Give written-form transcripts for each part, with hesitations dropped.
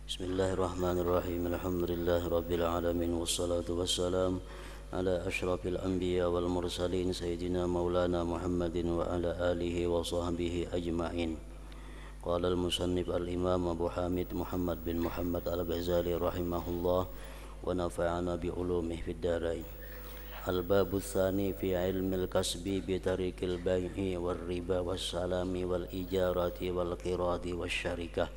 Bismillahirrahmanirrahim. Alhamdulillahirabbil alamin wassalatu wassalam ala asyrafil anbiya wal mursalin sayyidina maulana Muhammadin wa ala alihi wa sahbihi ajma'in. Qala al-musannif al-imam Abu Hamid Muhammad bin Muhammad al-Ghazali rahimahullah wa nafa'ana bi ulumihi fid dharain. Al-babu tsani fi ilmil kasbi bi tariqil bai'i wal riba was salami wal ijarati wal qiradi was syarikah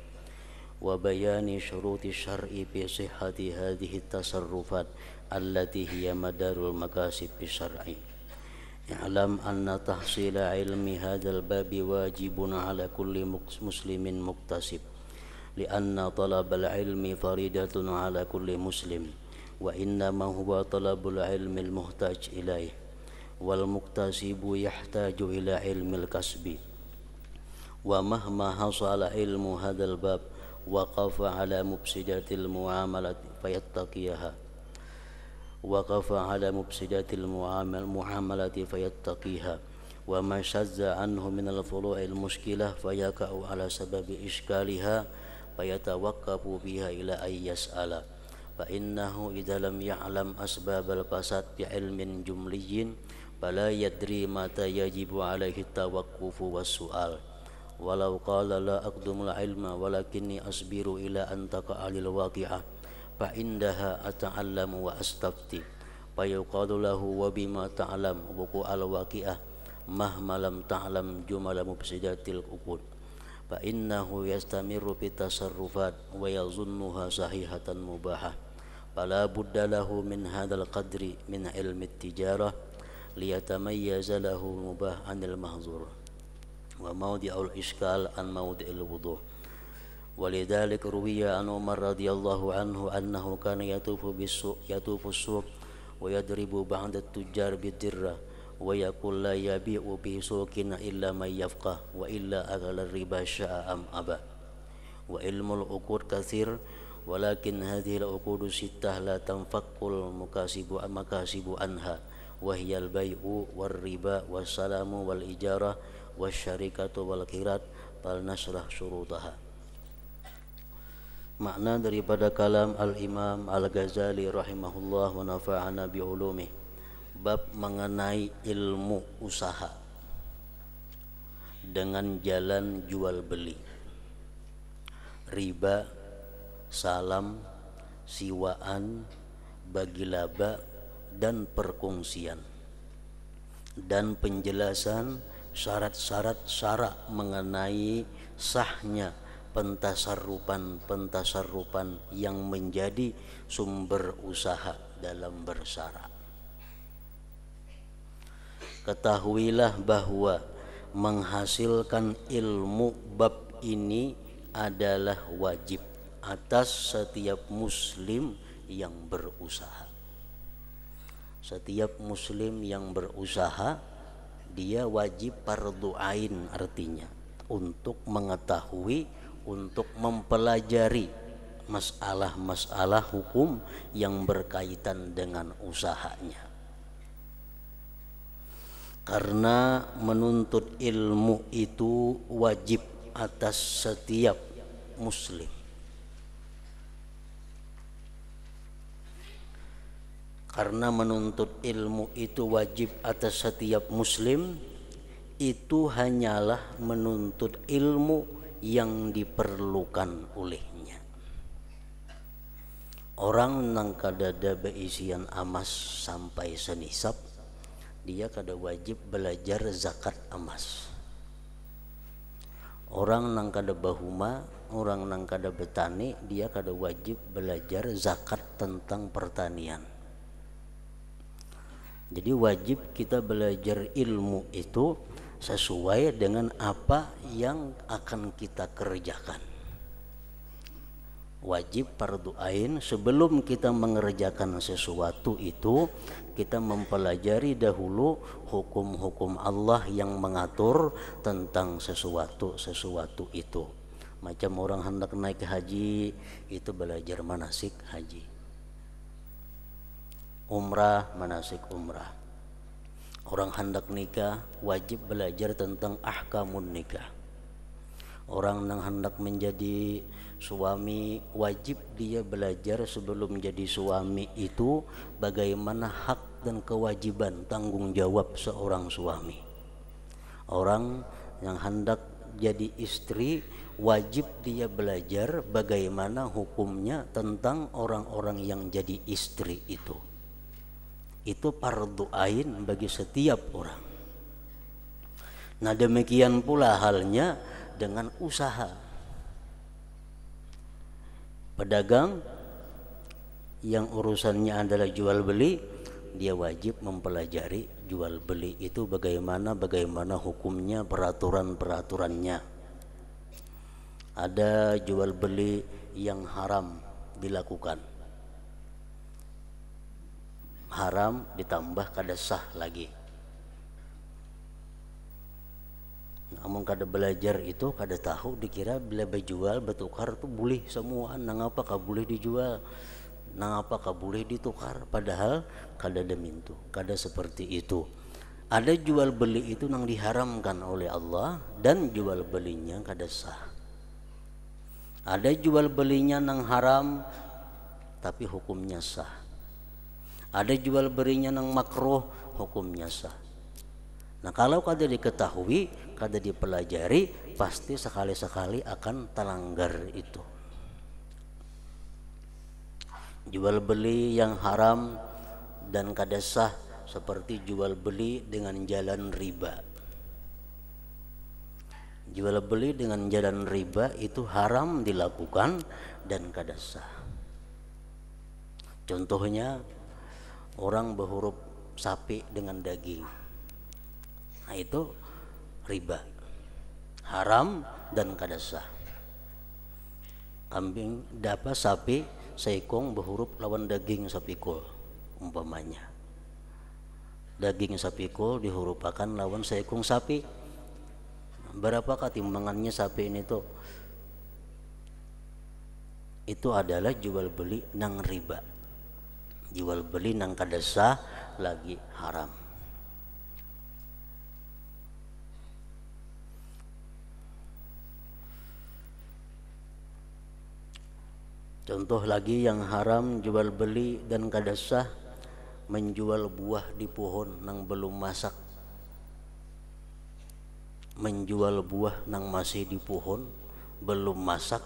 wa bayani syuruti syar'i fi sihhati hadhihi tasarrufat allati hiya madarul makasib syar'i. I'lam anna tahsila ilmi hadzal babi wajibun ala kulli muslimin muktasib li'anna talabal ilmi faridatun ala kulli muslim wa innama huwa talabul ilmi al-muhtaj ilaih wal muktasibu yahtaju ila ilmil kasbi wa mahma hasala ilmu hadzal bab waqafa ala mufsidatil muamalati fayattaqiha wa ma shazza anhu min al-furu'il mushkilah fayaqa'u ala sababi iskaliha fayatawaqqafu biha ila ay yas'ala fa innahu idza lam ya'lam asbabal fasad bi ilmin jumliyyin fala yadri mata yajibu alaihi tawaqqufu was su'al walau qala la aqdumul ilma walakinni asbiru ila an taqa'alil waqi'ah fa indaha ata'allamu wa astafti fa yuqalu lahu wa bima ta'lam wuqu'al waqi'ah mahma lam ta'lam jumal mufsidatil uqud fa innahu yastamiru fi tasarrufat wa yazunnuha sahihatan mubahah fala budda lahu min hadzal qadri min ilmi tijarah liyatamayyaza lahu mubah anil mahzur wa mawdi'ul iskal an mawdi'il wudu. Walidhalik ruwiya an Umar radhiyallahu anhu annahu kana yatufu as-suq wa yadribu ba'da at-tujjar bid-dirra wa yaqul la yabi'u bi suqin illa man yafqah wa illa aghala riba sya'a am aba. Wa ilmul uqud katsir walakin hadhihi al-uqud sittah la tanfaqul makasibu anha wa hiya al-bai'u war riba was salamu wal ijarah wasyarikatu wal qirat fal nasrah syurutaha. Makna daripada kalam al-Imam Al-Ghazali rahimahullah wa nafa'ana bi ulumih, bab mengenai ilmu usaha dengan jalan jual beli, riba, salam, siwaan, bagi laba dan perkongsian, dan penjelasan syarat-syarat syara mengenai sahnya pentasarrupan yang menjadi sumber usaha dalam bersara. Ketahuilah bahwa menghasilkan ilmu bab ini adalah wajib atas setiap muslim yang berusaha. Setiap muslim yang berusaha dia wajib fardhu ain, artinya untuk mengetahui, untuk mempelajari masalah-masalah hukum yang berkaitan dengan usahanya. Karena menuntut ilmu itu wajib atas setiap muslim. Karena menuntut ilmu itu wajib atas setiap muslim, itu hanyalah menuntut ilmu yang diperlukan olehnya. Orang nang kadada beisian amas sampai senisab, dia kada wajib belajar zakat emas. Orang nang kada bahuma, orang nang kada betani, dia kada wajib belajar zakat tentang pertanian. Jadi wajib kita belajar ilmu itu sesuai dengan apa yang akan kita kerjakan. Wajib fardhu ain, sebelum kita mengerjakan sesuatu itu kita mempelajari dahulu hukum-hukum Allah yang mengatur tentang sesuatu itu. Macam orang hendak naik haji itu belajar manasik haji, umrah manasik umrah. Orang hendak nikah wajib belajar tentang ahkamun nikah. Orang yang hendak menjadi suami wajib dia belajar sebelum jadi suami itu bagaimana hak dan kewajiban tanggung jawab seorang suami. Orang yang hendak jadi istri wajib dia belajar bagaimana hukumnya tentang orang-orang yang jadi istri itu. Itu fardu ain bagi setiap orang. Nah, demikian pula halnya dengan usaha. Pedagang yang urusannya adalah jual beli, dia wajib mempelajari jual beli itu bagaimana hukumnya, peraturannya. Ada jual beli yang haram dilakukan, haram ditambah kada sah lagi. Namun kada belajar itu kada tahu, dikira bila berjual bertukar tuh boleh semua, nangapa ka boleh dijual, nangapa ka boleh ditukar, padahal kada demintu, kada seperti itu. Ada jual beli itu nang diharamkan oleh Allah dan jual belinya kada sah. Ada jual belinya nang haram tapi hukumnya sah. Ada jual belinya nang makruh, hukumnya sah. Nah, kalau kada diketahui, kada dipelajari, pasti sekali-sekali akan terlanggar itu. Jual beli yang haram dan kada sah seperti jual beli dengan jalan riba. Jual beli dengan jalan riba itu haram dilakukan dan kada sah. Contohnya orang berhuruf sapi dengan daging. Nah, itu riba, haram dan kada sah. Kambing dapat sapi seekong berhuruf lawan daging sapikul umpamanya. Daging sapikul dihurupakan lawan seekong sapi. Berapakah timbangannya sapi ini tuh? Itu adalah jual beli nang riba. Jual beli nang kada sah lagi haram. Contoh lagi yang haram jual beli dan kada sah, menjual buah di pohon nang belum masak. Menjual buah nang masih di pohon belum masak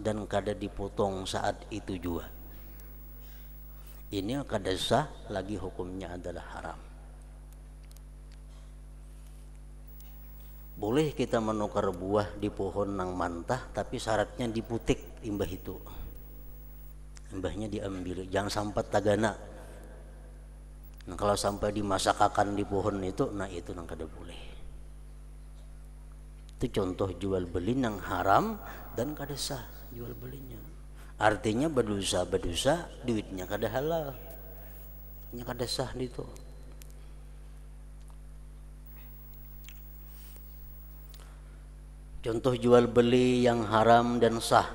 dan kada dipotong saat itu juga. Ini kada sah lagi, hukumnya adalah haram. Boleh kita menukar buah di pohon nang mantah tapi syaratnya diputik imbah itu. Imbahnya diambil, jangan sampai tagana. Nah, kalau sampai dimasakakan di pohon itu, nah itu nang kada boleh. Itu contoh jual beli nang haram dan kada sah jual belinya. Artinya berdosa, duitnya kada halal, nya kada sah itu. Contoh jual beli yang haram dan sah.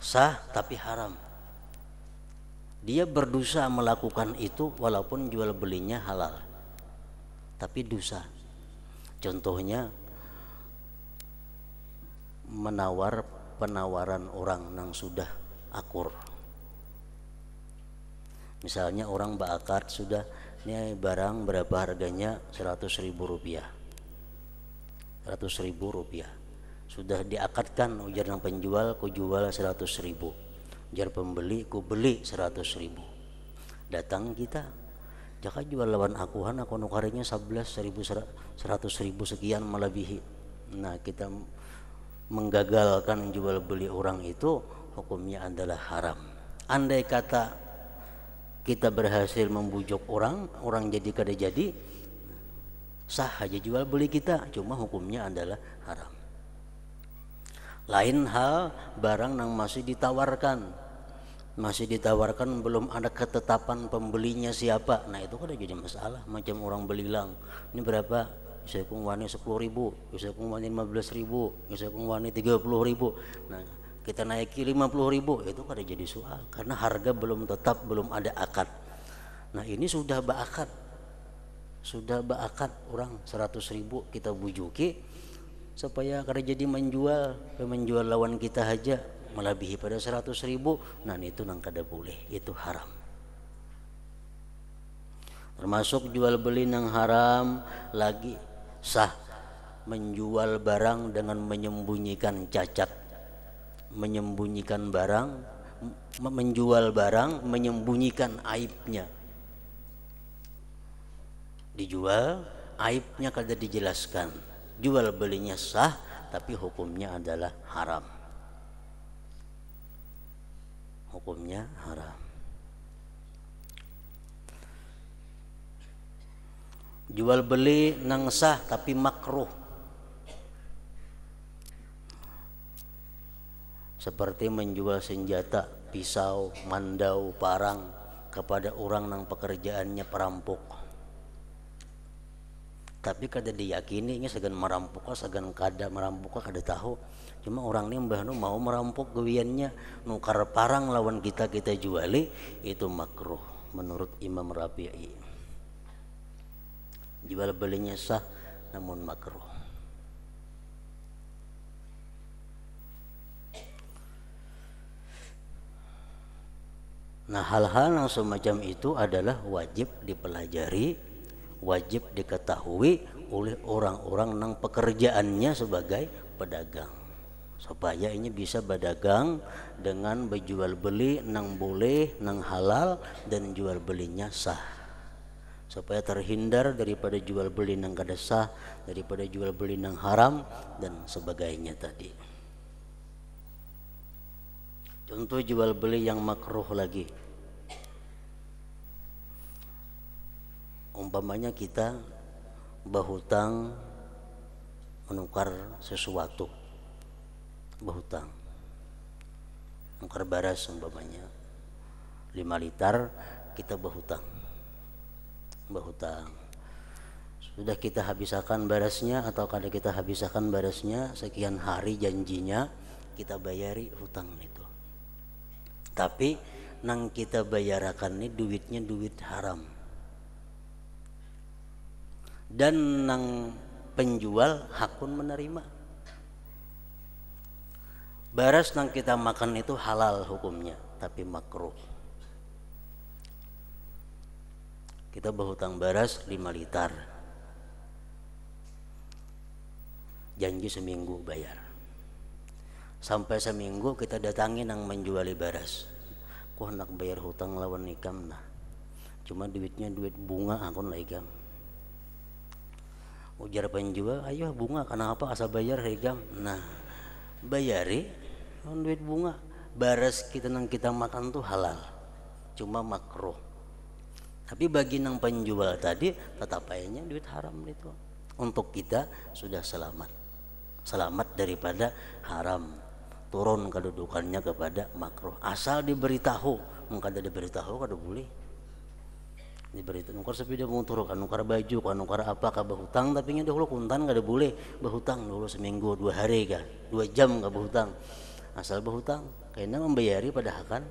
Sah tapi haram. Dia berdosa melakukan itu walaupun jual belinya halal, tapi dosa. Contohnya menawar penawaran orang nang sudah akur. Misalnya orang berakad sudah, ini barang berapa harganya, 100.000 rupiah. 100.000 rupiah. Sudah diakadkan, ujar yang penjual ku jual 100.000, ujar pembeli ku beli 100.000. Datang kita, jaka jual lawan akuhan, aku nukarinya 11.000, 100.000 sekian melebihi. Nah, kita menggagalkan jual beli orang itu, hukumnya adalah haram. Andai kata kita berhasil membujuk orang jadi kada jadi, sah aja jual beli kita, cuma hukumnya adalah haram. Lain hal barang yang masih ditawarkan belum ada ketetapan pembelinya siapa, nah itu kan jadi masalah. Macam orang belilang, ini berapa, saya kung wani 10.000, saya kung wani 15.000, saya kung wani 30.000, nah kita naiki 50.000, itu kan jadi soal karena harga belum tetap, belum ada akad. Nah ini sudah berakad orang 100.000 kita bujuki, supaya kada jadi menjual lawan kita aja melebihi pada 100.000, nah itu nang kada boleh, itu haram. Termasuk jual beli nang haram lagi sah menjual barang dengan menyembunyikan cacat, menyembunyikan barang, menjual barang menyembunyikan aibnya. Dijual, aibnya kada dijelaskan. Jual belinya sah, tapi hukumnya adalah haram. Hukumnya haram. Jual beli nang sah tapi makruh, seperti menjual senjata, pisau, mandau, parang kepada orang nang pekerjaannya perampok. Tapi kada diyakini ini segan merampok, segan kada merampok, kada tahu. Cuma orang ini mbah nu mau merampok gawiannya nukar parang lawan kita juali, itu makruh menurut Imam Rafi'i. Jual belinya sah namun makruh. Nah, hal-hal yang semacam itu adalah wajib dipelajari, wajib diketahui oleh orang-orang yang pekerjaannya sebagai pedagang, supaya ini bisa berdagang dengan berjual beli nang boleh, nang halal, dan jual belinya sah, supaya terhindar daripada jual beli nang kada sah, daripada jual beli nang haram dan sebagainya tadi. Contoh jual beli yang makruh lagi, umpamanya kita berhutang menukar sesuatu, berhutang menukar baras umpamanya 5 liter, kita berhutang, sudah kita habiskan barasnya atau kada kita habiskan barasnya, sekian hari janjinya kita bayari hutang itu. Tapi nang kita bayarakan ini duitnya duit haram, dan nang penjual hakun menerima. Baras nang kita makan itu halal hukumnya, tapi makruh. Kita berhutang baras 5 liter, janji seminggu bayar. Sampai seminggu kita datangi nang menjuali baras, ku hendak bayar hutang lawan ikam, nah cuma duitnya duit bunga akun lah ikam. Ujar penjual, ayo bunga kenapa asa bayar ikam, nah bayari duit bunga. Baras kita nang kita makan tuh halal, cuma makruh. Tapi bagi nang penjual tadi tetap ayahnya duit haram itu. Untuk kita sudah selamat daripada haram, turun kedudukannya kepada makruh. Asal diberitahu, kada diberitahu kada boleh. Diberitahu nukar sepeda motor, kan nukar baju, kan nukar apa, kan berhutang, tapi nya dahulu kuntan kada boleh. Berhutang dulu seminggu 2 hari kan, 2 jam ka berhutang. Asal berhutang, kayaknya membayari pada hakan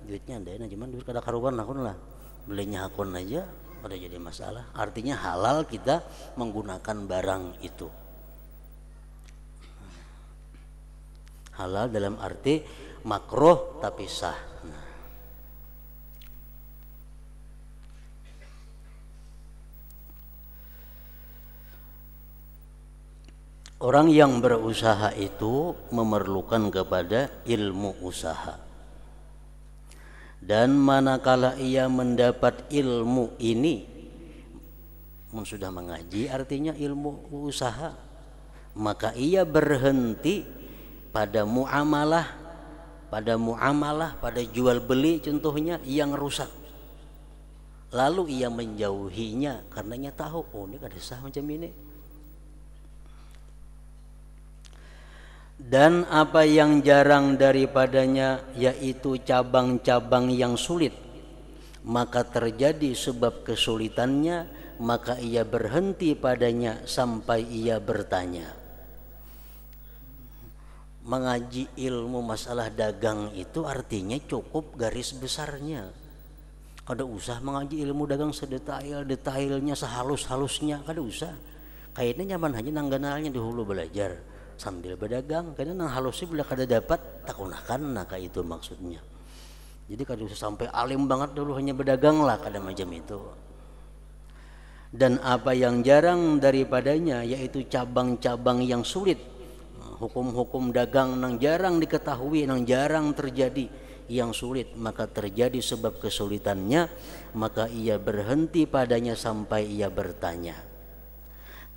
duitnya ada, cuman duit kada karuan akun lah. Belinya hakun aja ada jadi masalah. Artinya halal kita menggunakan barang itu. Halal dalam arti makruh tapi sah. Nah. Orang yang berusaha itu memerlukan kepada ilmu usaha. Dan manakala ia mendapat ilmu ini, sudah mengaji artinya ilmu usaha, maka ia berhenti pada muamalah, pada jual beli contohnya yang rusak. Lalu ia menjauhinya karenanya tahu, oh ini kada sah macam ini. Dan apa yang jarang daripadanya yaitu cabang-cabang yang sulit, maka terjadi sebab kesulitannya, maka ia berhenti padanya sampai ia bertanya. Mengaji ilmu masalah dagang itu artinya cukup garis besarnya. Kada usah mengaji ilmu dagang sedetail-detailnya, sehalus-halusnya, kada usah. Kayaknya nyaman aja nangganalnya dahulu belajar sambil berdagang, karena nang halusnya bila kada dapat takunakan, nah kayak itu maksudnya. Jadi kada usah sampai alim banget dulu hanya berdagang lah, kada macam itu. Dan apa yang jarang daripadanya yaitu cabang-cabang yang sulit, hukum-hukum dagang nang jarang diketahui, nang jarang terjadi, yang sulit, maka terjadi sebab kesulitannya, maka ia berhenti padanya sampai ia bertanya.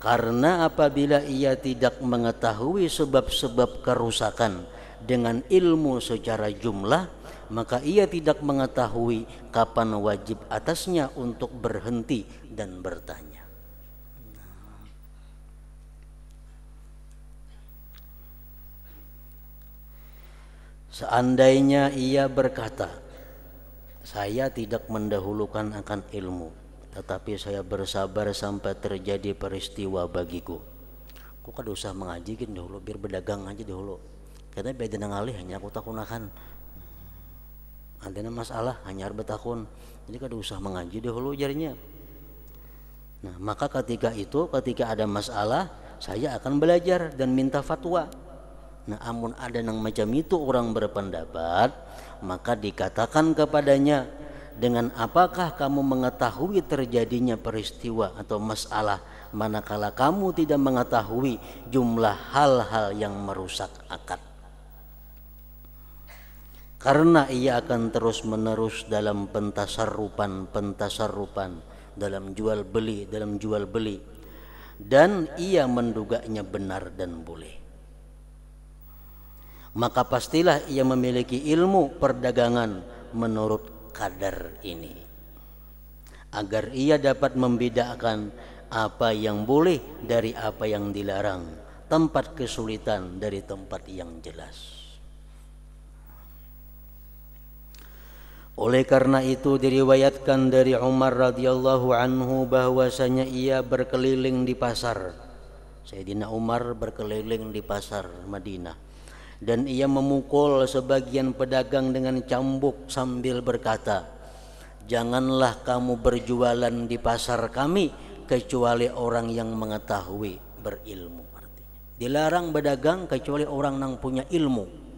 Karena apabila ia tidak mengetahui sebab-sebab kerusakan dengan ilmu secara jumlah, maka ia tidak mengetahui kapan wajib atasnya untuk berhenti dan bertanya. Seandainya ia berkata, saya tidak mendahulukan akan ilmu, tetapi saya bersabar sampai terjadi peristiwa bagiku. Kok kada usah mengajikin dahulu, biar berdagang aja dahulu. Karena beda ngalih hanya aku takunakan. Ada masalah hanya bertakun. Jadi kada usah mengaji dahulu jarinya. Nah, maka ketika ada masalah, saya akan belajar dan minta fatwa. Nah, amun ada yang macam itu orang berpendapat, maka dikatakan kepadanya, dengan apakah kamu mengetahui terjadinya peristiwa atau masalah manakala kamu tidak mengetahui jumlah hal-hal yang merusak akad? Karena ia akan terus menerus dalam pentasarrupan, dalam jual beli, dan ia menduganya benar dan boleh. Maka pastilah ia memiliki ilmu perdagangan menurut kadar ini, agar ia dapat membedakan apa yang boleh dari apa yang dilarang, tempat kesulitan dari tempat yang jelas. Oleh karena itu diriwayatkan dari Umar radhiyallahu anhu bahwasanya ia berkeliling di pasar. Sayyidina Umar berkeliling di pasar Madinah, dan ia memukul sebagian pedagang dengan cambuk sambil berkata, janganlah kamu berjualan di pasar kami kecuali orang yang mengetahui, berilmu. Artinya dilarang berdagang kecuali orang yang punya ilmu.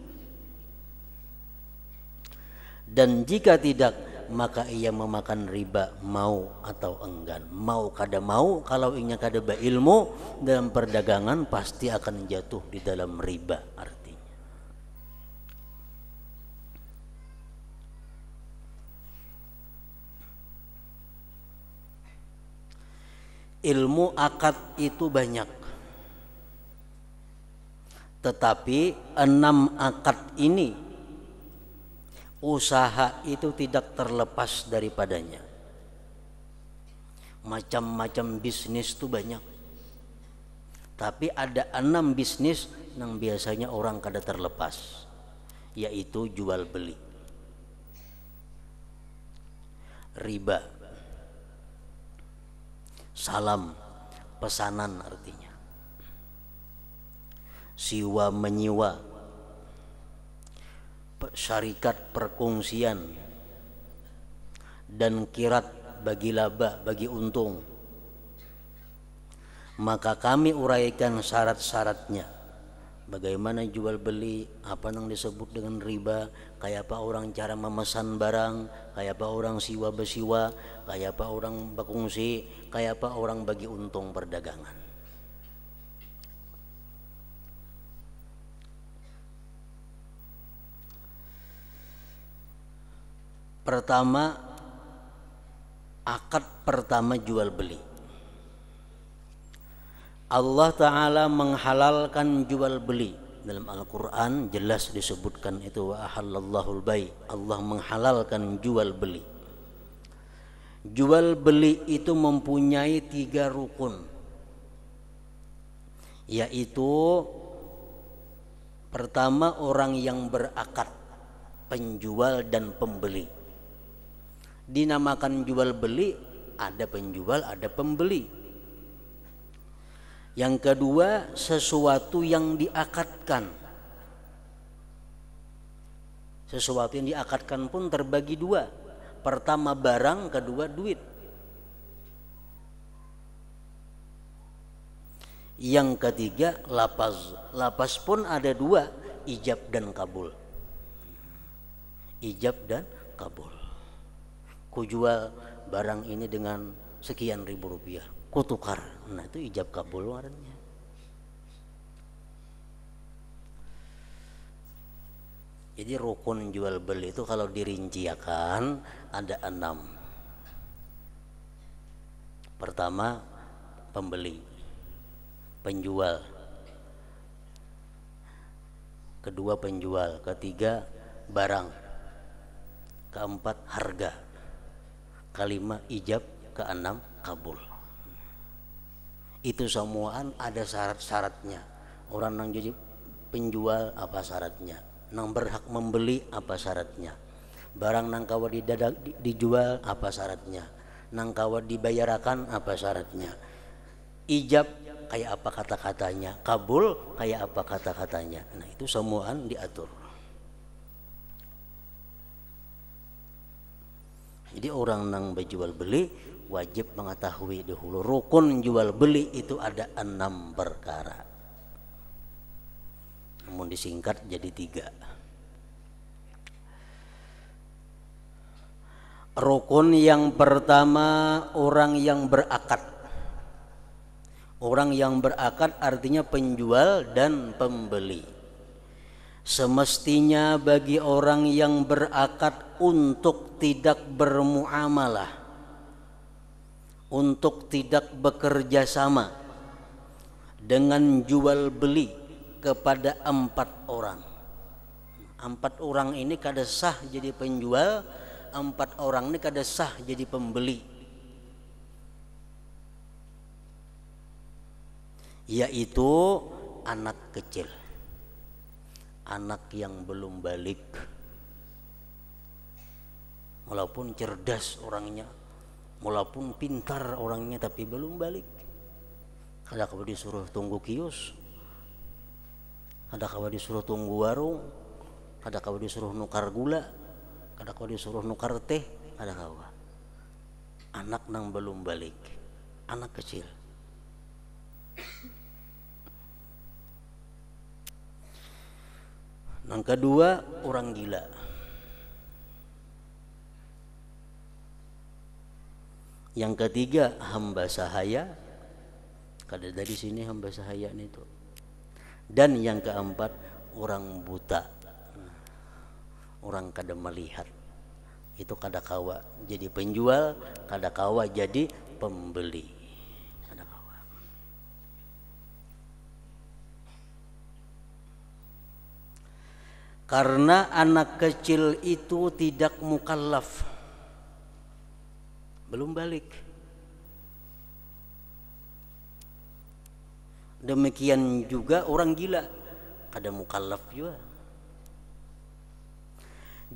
Dan jika tidak, maka ia memakan riba, mau atau enggan. Mau kada mau, kalau inya kada berilmu dalam perdagangan, pasti akan jatuh di dalam riba artinya. Ilmu akad itu banyak, tetapi 6 akad ini usaha itu tidak terlepas daripadanya. Macam-macam bisnis itu banyak, tapi ada 6 bisnis yang biasanya orang kada terlepas, yaitu jual beli, riba, salam, pesanan artinya, siwa menyiwa, syarikat perkongsian, dan kirat bagi laba, bagi untung. Maka kami uraikan syarat-syaratnya. Bagaimana jual beli, apa yang disebut dengan riba, kayak apa orang cara memesan barang, kayak apa orang siwa besiwa, kayak apa orang berkongsi, kayak apa orang bagi untung perdagangan. Pertama, akad pertama jual beli. Allah Ta'ala menghalalkan jual beli. Dalam Al-Quran jelas disebutkan itu, wa ahallallahul bai'. Allah menghalalkan jual beli. Jual beli itu mempunyai 3 rukun, yaitu pertama orang yang berakad, penjual dan pembeli. Dinamakan jual beli, ada penjual ada pembeli. Yang kedua, sesuatu yang diakadkan. Sesuatu yang diakadkan pun terbagi 2. Pertama barang, kedua duit. Yang ketiga lapaz. Lapaz pun ada dua, ijab dan kabul. Ijab dan kabul. Ku jual barang ini dengan sekian ribu rupiah, ku tukar. Nah itu ijab kabul warnanya. Jadi rukun jual beli itu kalau dirinciakan ada 6. Pertama pembeli, penjual. Kedua penjual, ketiga barang, keempat harga, kelima ijab, keenam kabul. Itu semuaan ada syarat-syaratnya. Orang yang jadi penjual apa syaratnya, nang berhak membeli apa syaratnya, barang nang kawa dijual apa syaratnya, nang kawa dibayarakan apa syaratnya, ijab kayak apa kata-katanya, kabul kayak apa kata-katanya. Nah itu semuaan diatur. Jadi orang nang berjual beli wajib mengetahui dahulu rukun jual beli itu ada 6 perkara. Namun disingkat jadi 3. Rukun yang pertama orang yang berakad. Orang yang berakad artinya penjual dan pembeli. Semestinya bagi orang yang berakad untuk tidak bermuamalah, untuk tidak bekerja sama dengan jual beli kepada 4 orang. 4 orang ini kada sah jadi penjual, 4 orang ini kada sah jadi pembeli. Yaitu anak kecil, anak yang belum balik, walaupun cerdas orangnya, walaupun pintar orangnya, tapi belum balik. Kada kawa disuruh tunggu kios, kada kawa disuruh tunggu warung, kada kawa disuruh nukar gula, kada kawa disuruh nukar teh, kada kawa. Anak nang belum balik, anak kecil. Yang kedua orang gila. Yang ketiga hamba sahaya. Kada dari sini hamba sahaya itu. Dan yang keempat orang buta. Orang kada melihat. Itu kada kawa jadi penjual, kada kawa jadi pembeli. Karena anak kecil itu tidak mukallaf, belum balik. Demikian juga orang gila, kada mukallaf juga.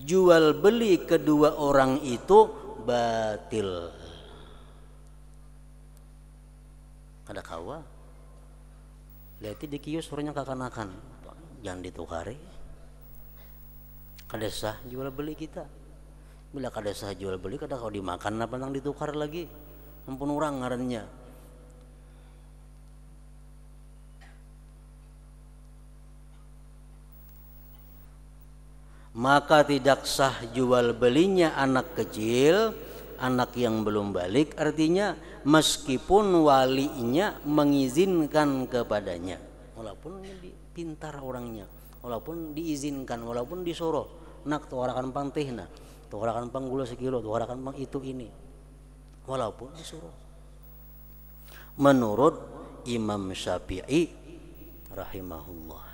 Jual beli kedua orang itu batil, kada kawa. Lihat di kios orangnya kakanakan, jangan ditukari. Kada sah jual beli kita. Bila kada sah jual beli, kada kau dimakan apa nang ditukar lagi. Ampun orang ngarannya. Maka tidak sah jual belinya anak kecil, anak yang belum balik, artinya meskipun walinya mengizinkan kepadanya, walaupun pintar orangnya, walaupun diizinkan, walaupun disuruh, nak tuarakan pang teh, nak tuarakan pang gula sekilo, tuarakan pang itu ini, walaupun disuruh. Menurut Imam Syafi'i rahimahullah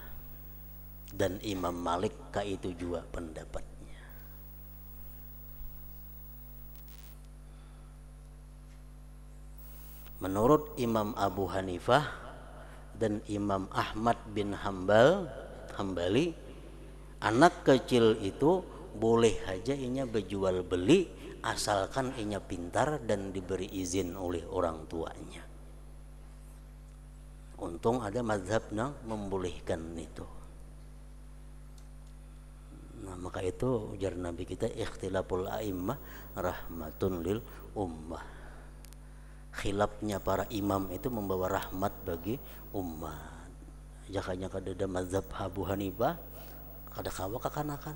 dan Imam Malik itu juga pendapatnya. Menurut Imam Abu Hanifah dan Imam Ahmad bin Hambali, anak kecil itu boleh aja inya berjual beli asalkan inya pintar dan diberi izin oleh orang tuanya. Untung ada mazhab yang membolehkan itu. Nah, maka itu ujar Nabi kita, ikhtilaful a'immah rahmatun lil ummah. khilafnya para imam itu membawa rahmat bagi umat. Jakanya kada mazhab Abu Hanifah kada kawa kakanakan.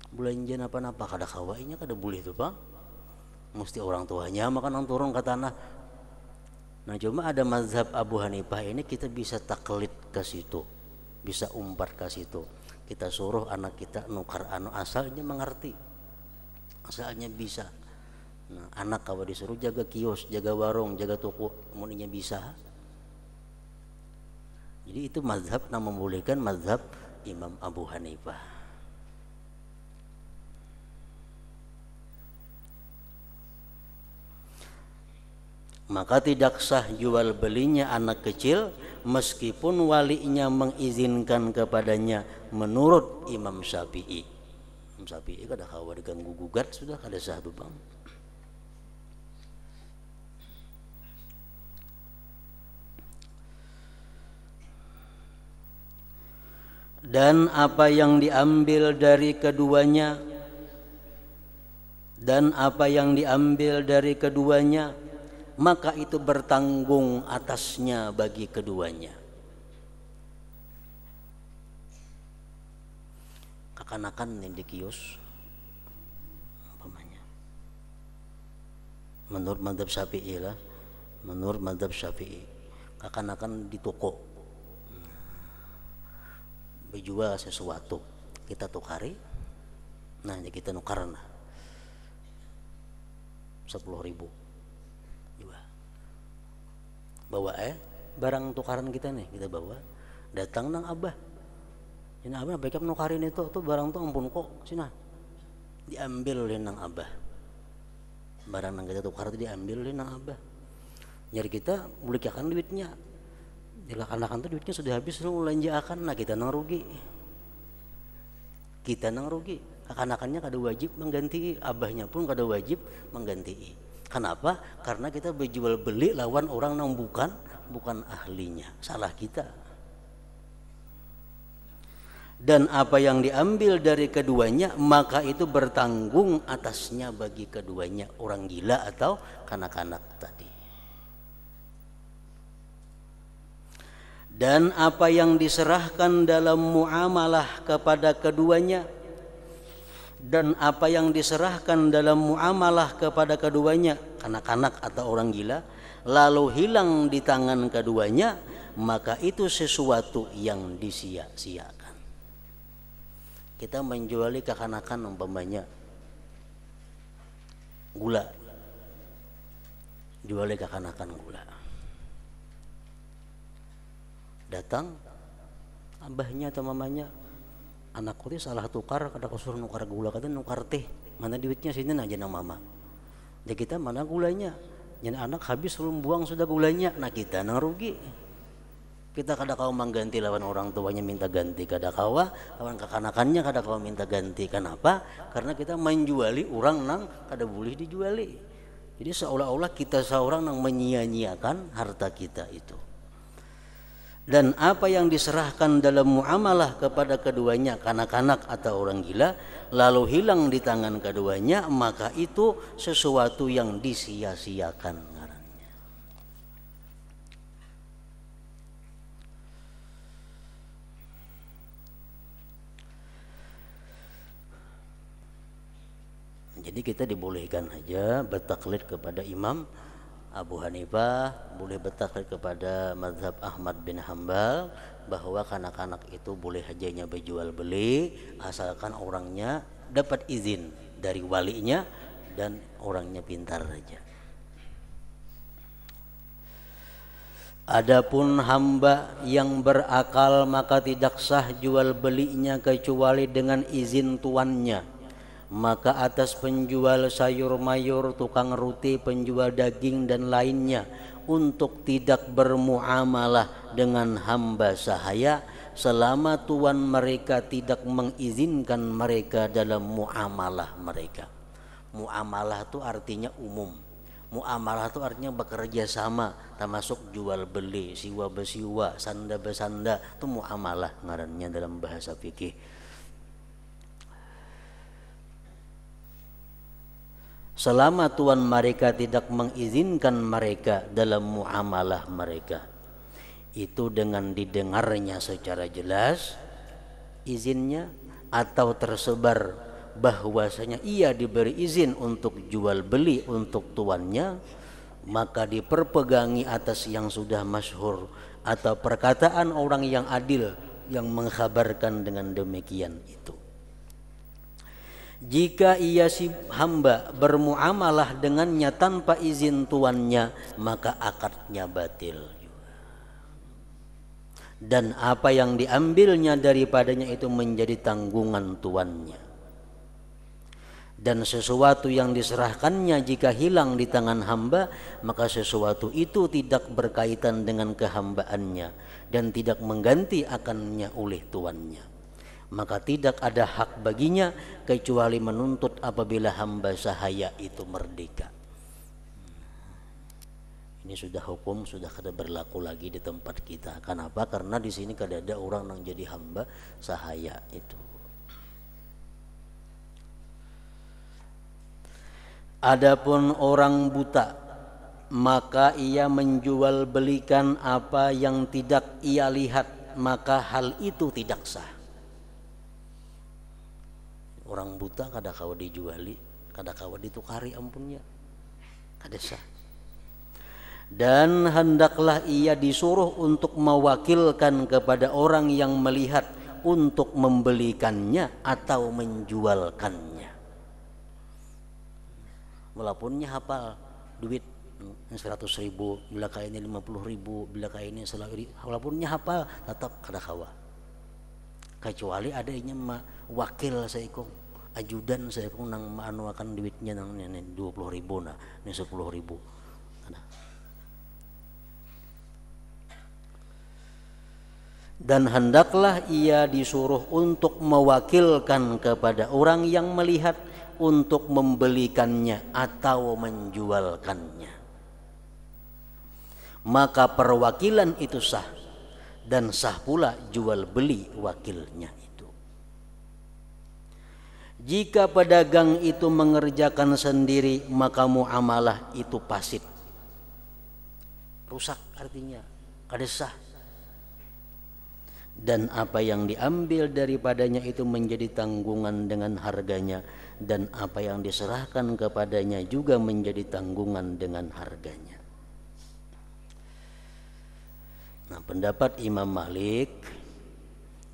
Belanja apa-apa kada kawainya kada boleh tuh Bang. Mesti orang tuanya makan turun ke tanah. Nah cuma ada mazhab Abu Hanifah ini kita bisa taklid ke situ, bisa umpat ke situ. Kita suruh anak kita nukar anu asalnya mengerti, asalnya bisa. Nah, anak kalau disuruh jaga kios, jaga warung, jaga toko, muninya bisa. Jadi itu mazhab yang membolehkan mazhab Imam Abu Hanifah. Maka tidak sah jual belinya anak kecil meskipun walinya mengizinkan kepadanya menurut Imam Syafi'i. Imam Syafi'i kada kawa diganggu gugat sudah kada sah tuh Bang. Dan apa yang diambil dari keduanya maka itu bertanggung atasnya bagi keduanya. Kakanakan nih di kios umpamanya menurut mazhab Syafi'i lah, menurut mazhab Syafi'i kakanakan di toko berjual sesuatu kita tukari, nah jadi kita nukar nah 10.000 jual bawa barang tukaran kita nih kita bawa datang nang abah ini abah backup nukarin itu tuh barang tuh ampun kok sini diambil oleh nang abah barang nang kita tukar itu diambil oleh nang abah nyari kita boleh kiakan duitnya dilaksanakan tuh duitnya sudah habis lu belanjaakan nah kita nang rugi kakanakannya kada wajib mengganti abahnya pun kada wajib mengganti. Kenapa? Karena kita berjual beli lawan orang yang bukan ahlinya, salah kita. Dan apa yang diambil dari keduanya maka itu bertanggung atasnya bagi keduanya, orang gila atau kanak-kanak tadi. Dan apa yang diserahkan dalam muamalah kepada keduanya kanak-kanak atau orang gila lalu hilang di tangan keduanya maka itu sesuatu yang disia-siakan. Kita menjuali kekanakan umpamanya gula, juali kekanakan gula, datang abahnya atau mamanya, anakku itu salah tukar, kada kusuruh nukar gula, kata nukar teh, mana duitnya sini aja nang mama. Jadi kita mana gulanya, jadi anak habis belum buang sudah gulanya, nah kita nang rugi. Kita kada kau mengganti lawan orang tuanya minta ganti, kada kawa lawan kekanakannya kada kau minta ganti. Kenapa? Karena kita menjuali orang nang kada boleh dijuali. Jadi seolah-olah kita seorang nang menyia-nyiakan harta kita itu. Dan apa yang diserahkan dalam muamalah kepada keduanya kanak-kanak atau orang gila lalu hilang di tangan keduanya maka itu sesuatu yang disia-siakan ngarannya. Jadi kita dibolehkan aja bertaklid kepada Imam Abu Hanifah, boleh bertaklid kepada mazhab Ahmad bin Hambal bahwa kanak-kanak itu boleh hajanya berjual beli asalkan orangnya dapat izin dari walinya dan orangnya pintar saja. Adapun hamba yang berakal maka tidak sah jual belinya kecuali dengan izin tuannya. Maka atas penjual sayur mayur, tukang roti, penjual daging dan lainnya untuk tidak bermuamalah dengan hamba sahaya selama tuan mereka tidak mengizinkan mereka dalam muamalah mereka. Muamalah itu artinya umum. Muamalah itu artinya bekerja sama, termasuk jual beli, siwa besiwa, sanda besanda, itu muamalah ngarannya dalam bahasa fikih. selama tuan mereka tidak mengizinkan mereka dalam muamalah mereka. Itu dengan didengarnya secara jelas izinnya, atau tersebar bahwasanya ia diberi izin untuk jual beli untuk tuannya, maka diperpegangi atas yang sudah masyhur atau perkataan orang yang adil yang mengkhabarkan dengan demikian itu. Jika ia si hamba bermuamalah dengannya tanpa izin tuannya, maka akadnya batil. Dan apa yang diambilnya daripadanya itu menjadi tanggungan tuannya. Dan sesuatu yang diserahkannya jika hilang di tangan hamba, maka sesuatu itu tidak berkaitan dengan kehambaannya dan tidak mengganti akannya oleh tuannya. Maka tidak ada hak baginya kecuali menuntut apabila hamba sahaya itu merdeka. Ini sudah hukum, sudah kada berlaku lagi di tempat kita. Kenapa? Karena di sini kada ada orang yang jadi hamba sahaya itu. Adapun orang buta, maka ia menjual belikan apa yang tidak ia lihat, maka hal itu tidak sah. Orang buta kada kawa dijuali, kada kawa ditukari ampunnya, kada sah. Dan hendaklah ia disuruh untuk mewakilkan kepada orang yang melihat untuk membelikannya atau menjualkannya. Walaupun hafal duit 100.000, bila kaya ini 50.000, bila kaya ini 100.000, walaupun hafal tetap kada kawa. Kecuali ada inya wakil saikong, ajudan saikong nang maanuakan duitnya nang 20.000 nah, ini 10.000. Dan hendaklah ia disuruh untuk mewakilkan kepada orang yang melihat untuk membelikannya atau menjualkannya. Maka perwakilan itu sah, dan sah pula jual beli wakilnya itu. Jika pedagang itu mengerjakan sendiri, maka muamalah itu fasid, rusak, artinya kada sah. Dan apa yang diambil daripadanya itu menjadi tanggungan dengan harganya, dan apa yang diserahkan kepadanya juga menjadi tanggungan dengan harganya. Nah, pendapat Imam Malik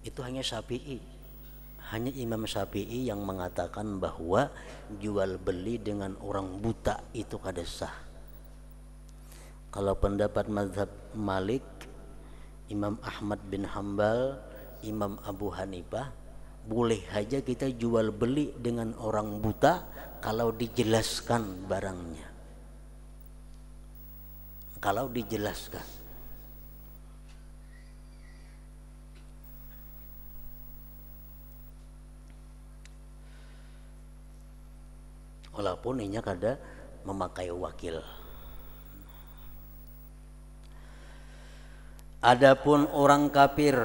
itu hanya Syafi'i, hanya Imam Syafi'i yang mengatakan bahwa jual beli dengan orang buta itu kada sah. Kalau pendapat mazhab Malik, Imam Ahmad bin Hambal, Imam Abu Hanifah, boleh saja kita jual beli dengan orang buta kalau dijelaskan barangnya. Kalau dijelaskan. Walaupun inya kada memakai wakil. Adapun orang kafir,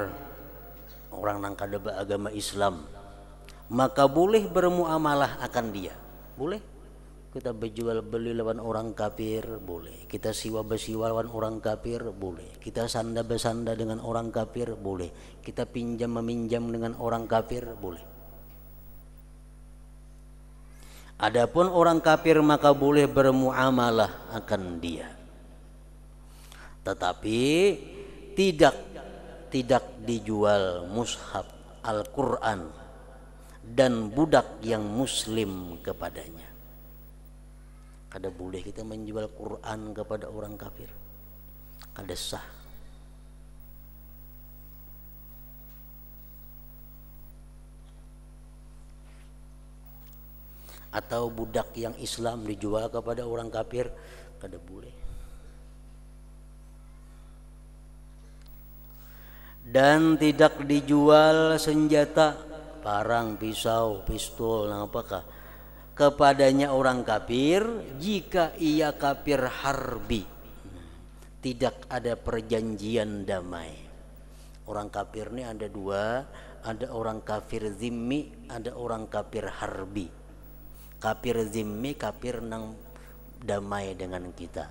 orang nang kada beragama Islam, maka boleh bermuamalah akan dia. Boleh kita berjual beli lawan orang kafir, boleh. Kita siwa bersiwa lawan orang kafir, boleh. Kita sanda bersanda dengan orang kafir, boleh. Kita pinjam meminjam dengan orang kafir, boleh. Adapun orang kafir maka boleh bermuamalah akan dia. Tetapi tidak dijual mushaf Al-Quran dan budak yang muslim kepadanya. Kada boleh kita menjual Quran kepada orang kafir, kada sah. Atau budak yang Islam dijual kepada orang kafir, kada boleh. Dan tidak dijual senjata, parang, pisau, pistol, apakah kepadanya orang kafir jika ia kafir harbi, tidak ada perjanjian damai. Orang kafir ini ada dua, ada orang kafir zimmi, ada orang kafir harbi. Kafir zimmi, kafir nang damai dengan kita,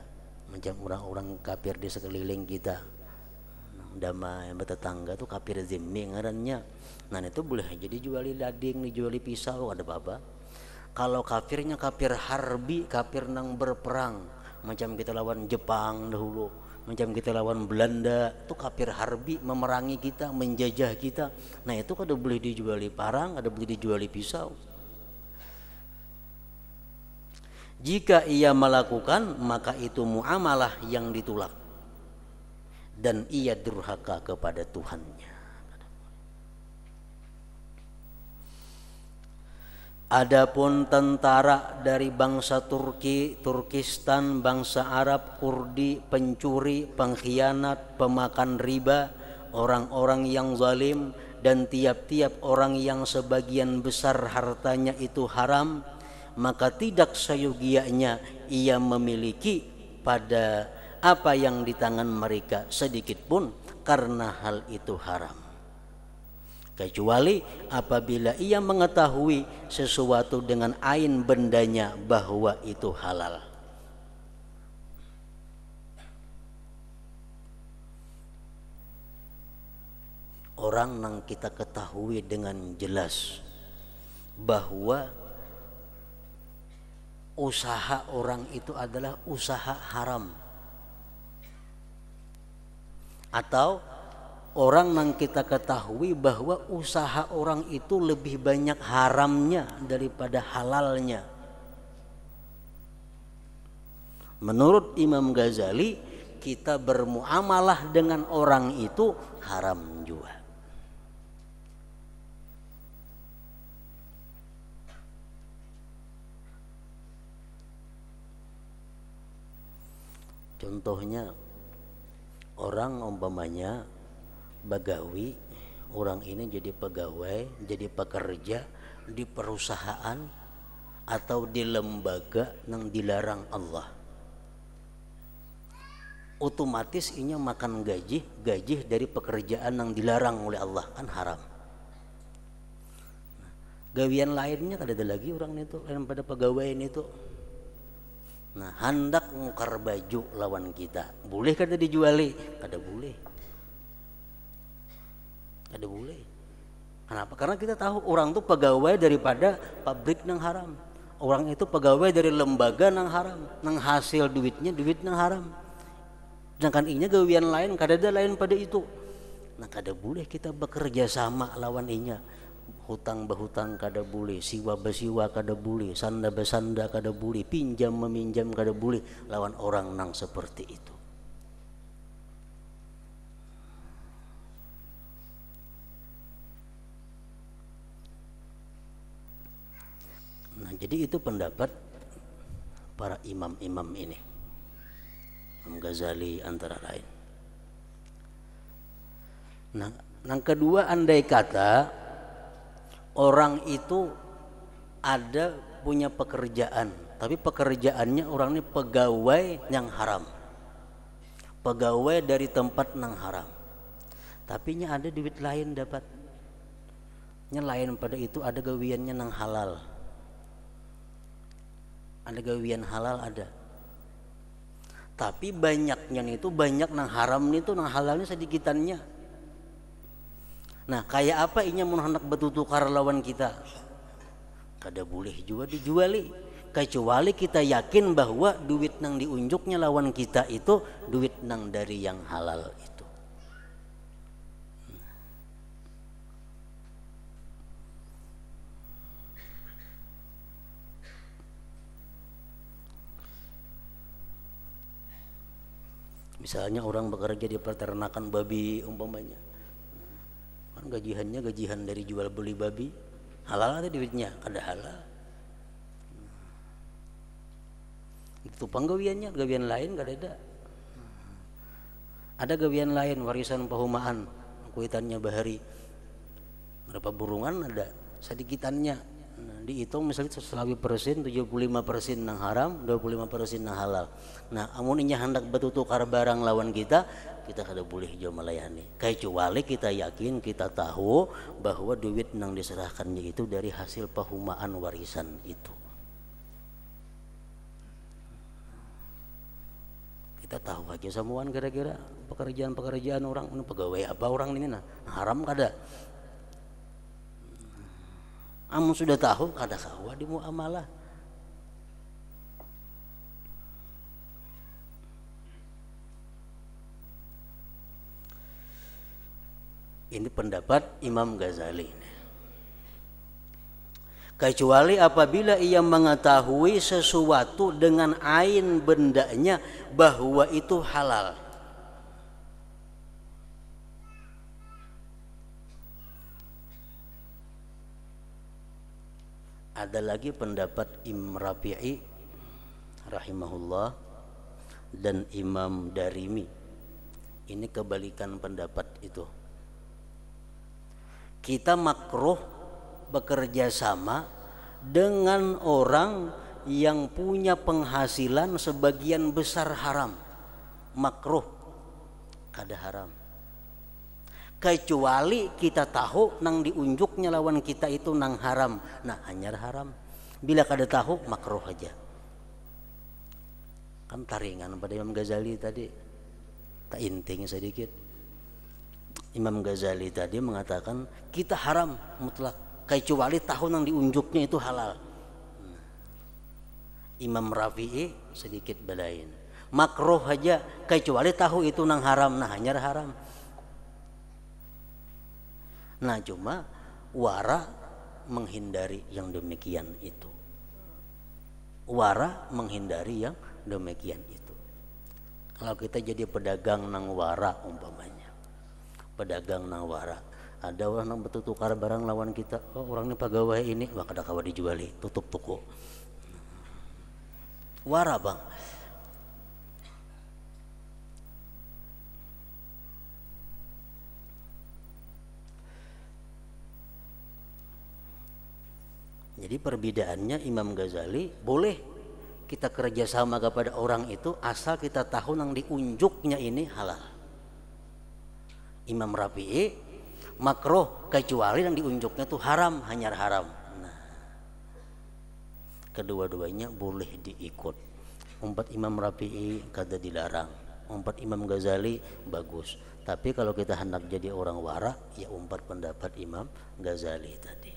macam orang-orang kafir di sekeliling kita, damai bertetangga tuh kafir zimmi ngarannya. Nah itu boleh jadi juali lading, dijuali pisau, ada apa-apa. Kalau kafirnya kafir harbi, kafir nang berperang, macam kita lawan Jepang dahulu, macam kita lawan Belanda, itu kafir harbi, memerangi kita, menjajah kita. Nah itu kada boleh dijuali parang, kada boleh dijuali pisau. Jika ia melakukan, maka itu muamalah yang ditolak dan ia durhaka kepada Tuhannya. Adapun tentara dari bangsa Turki, Turkistan, bangsa Arab, Kurdi, pencuri, pengkhianat, pemakan riba, orang-orang yang zalim, dan tiap-tiap orang yang sebagian besar hartanya itu haram, maka tidak seyogianya ia memiliki pada apa yang di tangan mereka sedikit pun, karena hal itu haram, kecuali apabila ia mengetahui sesuatu dengan ain bendanya bahwa itu halal. Orang yang kita ketahui dengan jelas bahwa usaha orang itu adalah usaha haram, atau orang yang kita ketahui bahwa usaha orang itu lebih banyak haramnya daripada halalnya. Menurut Imam Ghazali, kita bermuamalah dengan orang itu haram juga. Contohnya, orang umpamanya bagawi, orang ini jadi pegawai, jadi pekerja di perusahaan atau di lembaga yang dilarang Allah. Otomatis inya makan gaji dari pekerjaan yang dilarang oleh Allah, kan haram. Gawian lainnya kada ada lagi orang itu lain pada pegawai itu. Nah, hendak ngukar baju lawan kita, boleh kada dijuali? Kada boleh. Kada boleh. Kenapa? Karena kita tahu orang itu pegawai daripada pabrik nang haram. Orang itu pegawai dari lembaga nang haram, nang hasil duitnya duit nang haram. Sedangkan inya gawian lain, kada ada lain pada itu. Nah, kada boleh kita bekerja sama lawan inya. Hutang berhutang kada boleh, siwa bersiwa kada boleh, sanda bersanda kada boleh, pinjam meminjam kada boleh lawan orang nang seperti itu. Nah, jadi itu pendapat para imam-imam ini, Imam Ghazali antara lain. Nah, yang kedua, andai kata orang itu ada punya pekerjaan, tapi pekerjaannya orang ini pegawai yang haram, pegawai dari tempat yang haram, tapi nya ada duit lain dapat, nya lain pada itu ada gawiannya yang halal, ada gawian halal ada, tapi banyaknya itu banyak yang haram itu, yang halalnya sedikitannya. Nah, kayak apa inya mun hendak bertukar lawan kita? Kada boleh juga dijuali, kecuali kita yakin bahwa duit nang diunjuknya lawan kita itu duit nang dari yang halal itu. Misalnya orang bekerja di peternakan babi umpamanya, kan gajihannya gajihan dari jual beli babi, halal ada duitnya? Kada halal. Itu penggawiannya, gawian lain kada ada. Ada gawian lain, warisan pahumaan, kuitannya bahari, berapa burungan ada sedikitannya. Nah, dihitung misalnya 100%, 75% yang haram, 25% yang halal. Nah, amun inya hendak bertukar barang lawan kita kada boleh jo melayani, kecuali kita yakin, kita tahu bahwa duit yang diserahkannya itu dari hasil pahumaan warisan itu. Kita tahu aja samuan kira-kira pekerjaan orang, pegawai apa orang ini nah haram kada. Amun sudah tahu kada kawa di muamalah. Ini pendapat Imam Ghazali. Kecuali apabila ia mengetahui sesuatu dengan ain bendanya bahwa itu halal. Ada lagi pendapat Imam Rafi'i rahimahullah dan Imam Darimi. Ini kebalikan pendapat itu. Kita makruh bekerja sama dengan orang yang punya penghasilan sebagian besar haram. Makruh, kada haram. Kecuali kita tahu nang diunjuknya lawan kita itu nang haram, nah hanyar haram. Bila kada tahu makruh aja. Kan taringan pada Imam Ghazali tadi, tak inting sedikit. Imam Ghazali tadi mengatakan kita haram mutlak, kecuali tahu nang diunjuknya itu halal. Imam Rafi'i sedikit belain, makruh aja kecuali tahu itu nang haram, nah hanyar haram. Nah cuma wara menghindari yang demikian itu. Wara menghindari yang demikian itu. Kalau kita jadi pedagang nang wara umpamanya, pedagang nang wara, ada orang nang betul tukar barang lawan kita, oh orang ini pegawai ini, wah kada kawa dijuali, tutup toko. Wara bang. Jadi perbedaannya Imam Ghazali boleh kita kerjasama kepada orang itu asal kita tahu nang diunjuknya ini halal. Imam Rafi'i makruh kecuali yang diunjuknya itu haram, hanyar haram. Nah, kedua-duanya boleh diikut. Umpat Imam Rafi'i kada dilarang, umpat Imam Ghazali bagus. Tapi kalau kita hendak jadi orang wara, ya umpat pendapat Imam Ghazali tadi.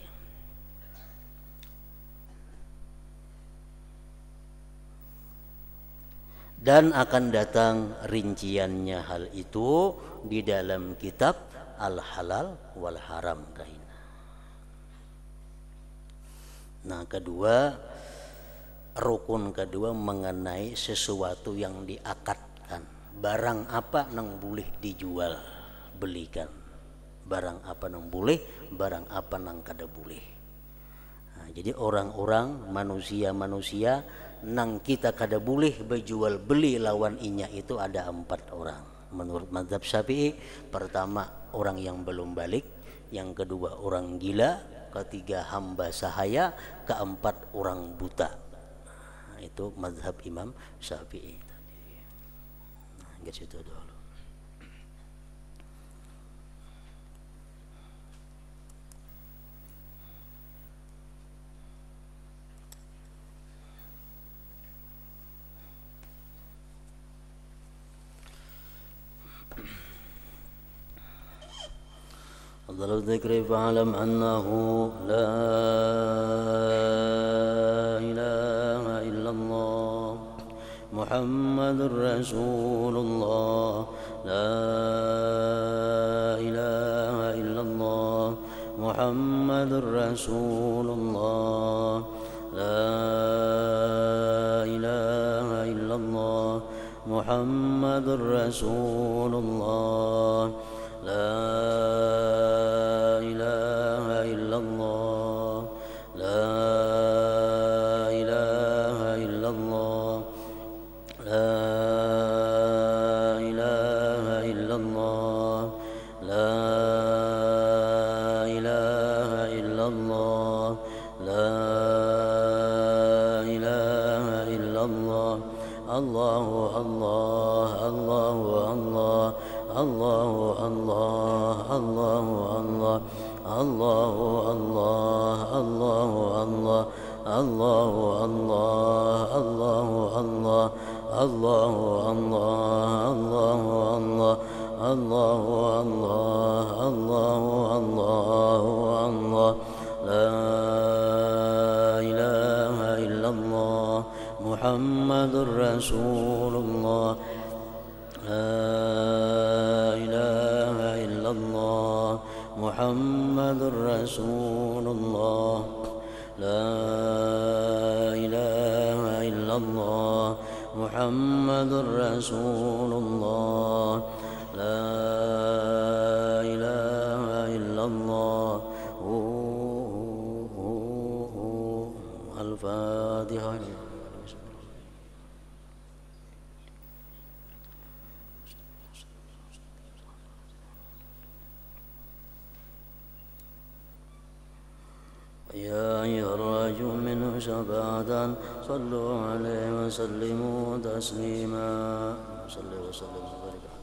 Dan akan datang rinciannya hal itu di dalam kitab Al-Halal wal Haram kaina. Nah kedua, rukun kedua mengenai sesuatu yang diakadkan. Barang apa nang boleh dijual belikan, barang apa nang boleh, barang apa nang kada boleh. Nah, jadi orang-orang manusia nang kita kada boleh berjual beli lawan inya itu ada 4 orang. Menurut mazhab Syafi'i, pertama orang yang belum balik, yang kedua orang gila, ketiga hamba sahaya, keempat orang buta. Nah, itu mazhab Imam Syafi'i tadi. Nah, gitu dulu. أفضل الذكر فاعلم أنه لا إله إلا الله محمد رسول الله لا إله إلا الله محمد رسول الله لا إله إلا الله محمد رسول الله لا إله إلا الله لا إله إلا الله لا إله إلا الله لا إله إلا الله لا إله إلا الله الله الله الله الله الله الله الله الله الله الله الله الله الله الله الله الله الله الله الله الله الله الله الله الله الله لا إله إلا الله محمد رسول الله لا إله إلا الله محمد رسول الله لا إله إلا الله محمد رسول الله لا إله إلا الله الفاتحة. يا أيها الرجل منه شفاعة صلوا عليه وسلموا تسليما. صلى وسلم وبارك.